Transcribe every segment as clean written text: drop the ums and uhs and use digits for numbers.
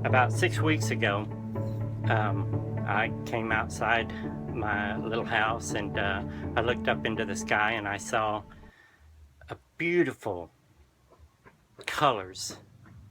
About 6 weeks ago, I came outside my little house and I looked up into the sky and I saw a beautiful colors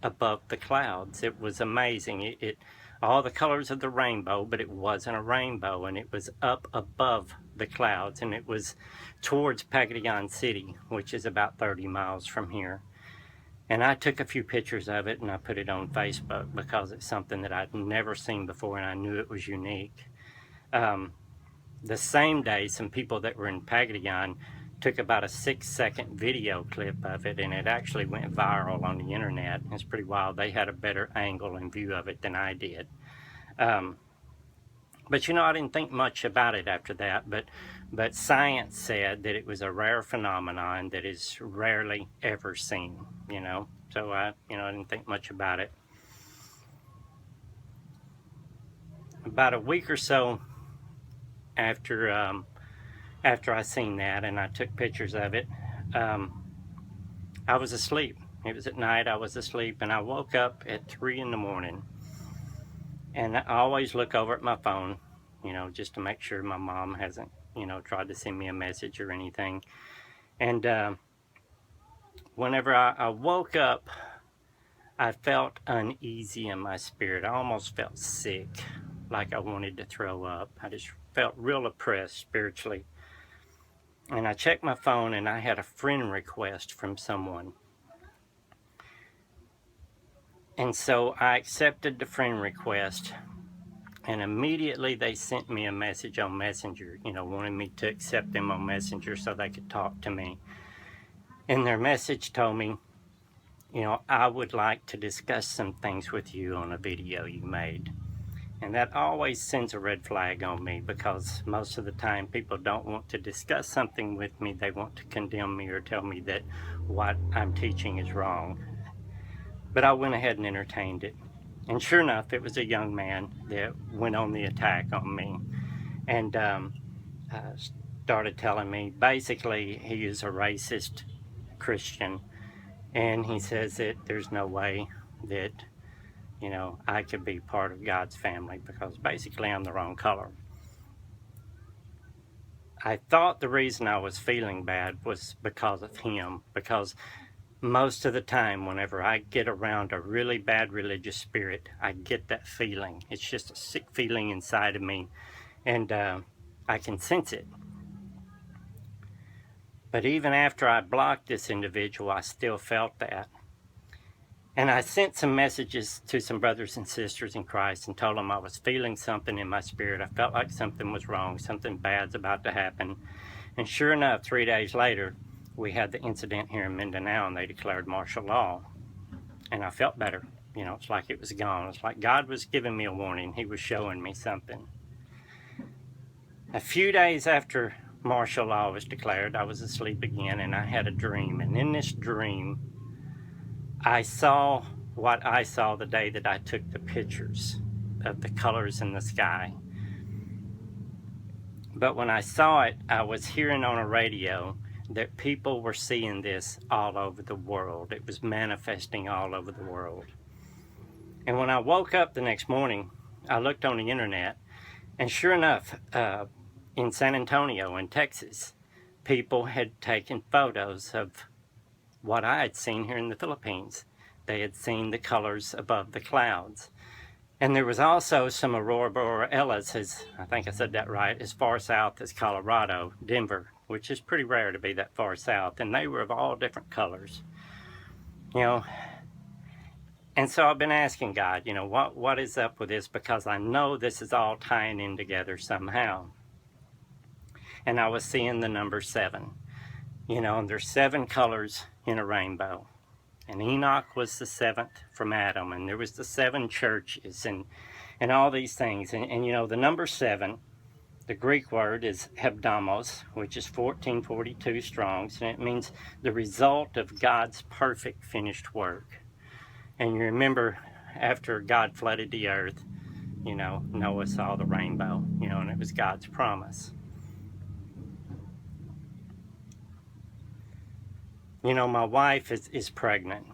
above the clouds. It was amazing. It all the colors of the rainbow, but it wasn't a rainbow, and it was up above the clouds, and it was towards Pagadian City, which is about 30 miles from here. And I took a few pictures of it and I put it on Facebook because it's something that I'd never seen before and I knew it was unique. The same day, some people that were in Pagadian took about a 6-second video clip of it, and it actually went viral on the internet. It's pretty wild. They had a better angle and view of it than I did. But you know, I didn't think much about it after that, but science said that it was a rare phenomenon that is rarely ever seen, you know. So I didn't think much about it. About a week or so after I seen that and I took pictures of it, I was asleep. It was at night, I was asleep, and I woke up at 3 in the morning. And I always look over at my phone, you know, just to make sure my mom hasn't, you know, tried to send me a message or anything. And whenever I woke up, I felt uneasy in my spirit. I almost felt sick, like I wanted to throw up. I just felt real oppressed spiritually. And I checked my phone and I had a friend request from someone. And so I accepted the friend request, and immediately they sent me a message on Messenger, you know, wanting me to accept them on Messenger so they could talk to me. And their message told me, you know, I would like to discuss some things with you on a video you made. And that always sends a red flag on me, because most of the time people don't want to discuss something with me. They want to condemn me or tell me that what I'm teaching is wrong. But I went ahead and entertained it. And sure enough, it was a young man that went on the attack on me and started telling me, basically, he is a racist Christian. And he says that there's no way that, you know, I could be part of God's family because basically I'm the wrong color. I thought the reason I was feeling bad was because of him, because most of the time, whenever I get around a really bad religious spirit, I get that feeling. It's just a sick feeling inside of me, and I can sense it. But even after I blocked this individual, I still felt that. And I sent some messages to some brothers and sisters in Christ and told them I was feeling something in my spirit. I felt like something was wrong, something bad's about to happen. And sure enough, 3 days later, we had the incident here in Mindanao, and they declared martial law. And I felt better. You know, it's like it was gone. It's like God was giving me a warning. He was showing me something. A few days after martial law was declared, I was asleep again, and I had a dream. And in this dream, I saw what I saw the day that I took the pictures of the colors in the sky. But when I saw it, I was hearing on a radio that people were seeing this all over the world. It was manifesting all over the world. And when I woke up the next morning, I looked on the internet, and sure enough, in San Antonio in Texas, people had taken photos of what I had seen here in the Philippines. They had seen the colors above the clouds. And there was also some Aurora Borealis, as I think I said that right, as far south as Colorado, Denver, which is pretty rare to be that far south. And they were of all different colors, you know. And so I've been asking God, you know, what is up with this? Because I know this is all tying in together somehow. And I was seeing the number 7, you know, and there's 7 colors in a rainbow. And Enoch was the 7th from Adam, and there was the 7 churches and all these things. And you know, the number 7, the Greek word is hebdamos, which is 1442 Strongs, and it means the result of God's perfect finished work. And you remember, after God flooded the earth, you know, Noah saw the rainbow, you know, and it was God's promise. You know, my wife is pregnant,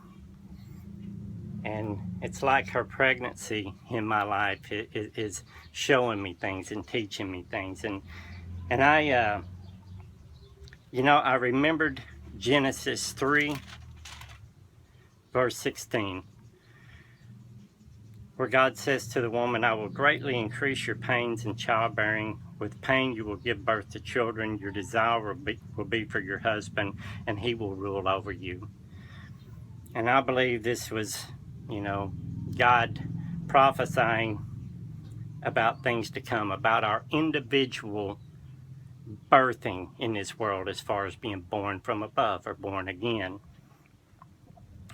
and it's like her pregnancy in my life is showing me things and teaching me things. And I, I remembered Genesis 3, verse 16, where God says to the woman, I will greatly increase your pains in childbearing. With pain you will give birth to children. Your desire will be for your husband, and he will rule over you. And I believe this was, God prophesying about things to come, about our individual birthing in this world as far as being born from above or born again.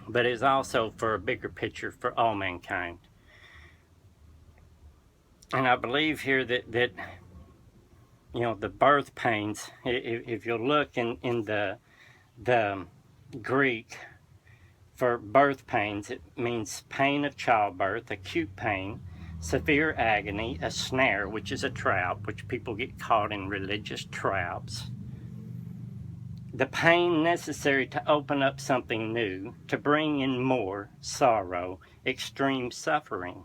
But it's also for a bigger picture for all mankind. And I believe here that the birth pains, if you look in the Greek for birth pains, it means pain of childbirth, acute pain, severe agony, a snare, which is a trap, which people get caught in religious traps. The pain necessary to open up something new, to bring in more sorrow, extreme suffering.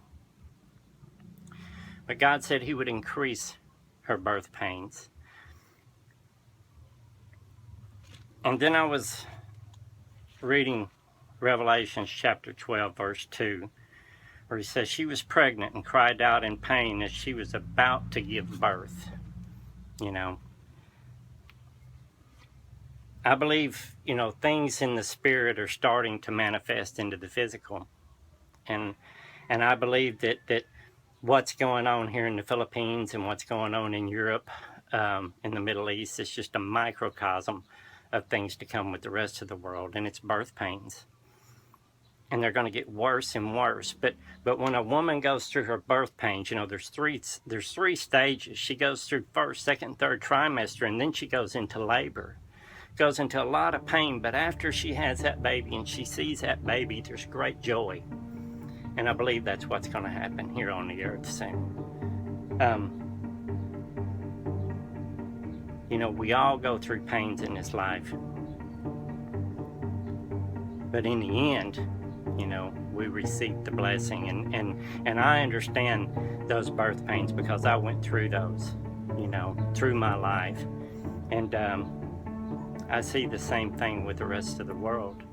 But God said he would increase her birth pains. And then I was reading Revelation chapter 12, verse 2, where he says she was pregnant and cried out in pain as she was about to give birth. I believe, things in the spirit are starting to manifest into the physical. And I believe that what's going on here in the Philippines and what's going on in Europe, in the Middle East, is just a microcosm of things to come with the rest of the world, and it's birth pains. And they're going to get worse and worse. But when a woman goes through her birth pains, there's three stages. She goes through first, second, third trimester, and then she goes into labor. Goes into a lot of pain, but after she has that baby and she sees that baby, there's great joy. And I believe that's what's going to happen here on the earth soon. We all go through pains in this life. But in the end, we receive the blessing. And I understand those birth pains because I went through those, through my life. And I see the same thing with the rest of the world.